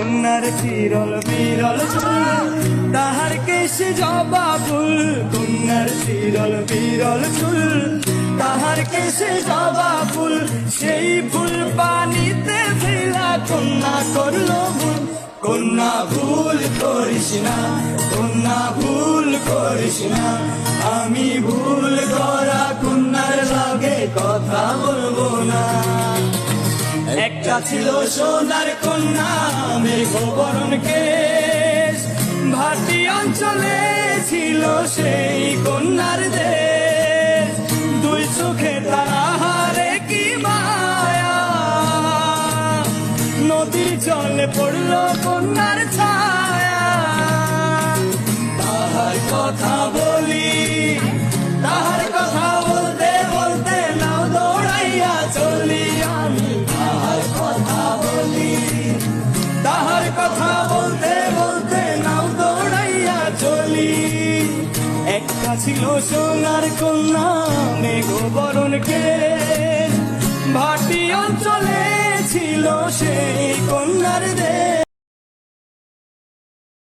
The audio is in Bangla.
কন্যার চিরল বিরল চুল, তাহার কেশে জবা ফুল। কন্যার চিরল বিরল চুল, তাহার কেশে জবা ফুল। সেই ফুল পানিতে ফেলা কন্যা করলো ভুল। কন্যা ভুল করিস না, কন্যা ভুল করিস না। আমি ভুল করা কন্যার লগে কথা বলবো না। একটা ছিল সোনার কন্যা মেঘবরণ কেশ, ভাটি অঞ্চলে ছিল সেই কন্যার দেশ। দুই চোখে তাহারে কি মায়া, নদীর জলে পড়ল কন্যার ছায়া। তাহার কথা বলি, তাহার কথা বলতে বলতে নাও দৌড়াইয়া চলি আমি। তাহার কথা বলি, তাহার কথা বলতে বলতে নাও দৌড়াইয়া চলি। একটা ছিল সোনার কন্যা মেঘবরণ কেশ, ভাটি অঞ্চলে ছিল সেই কন্যার দেশ।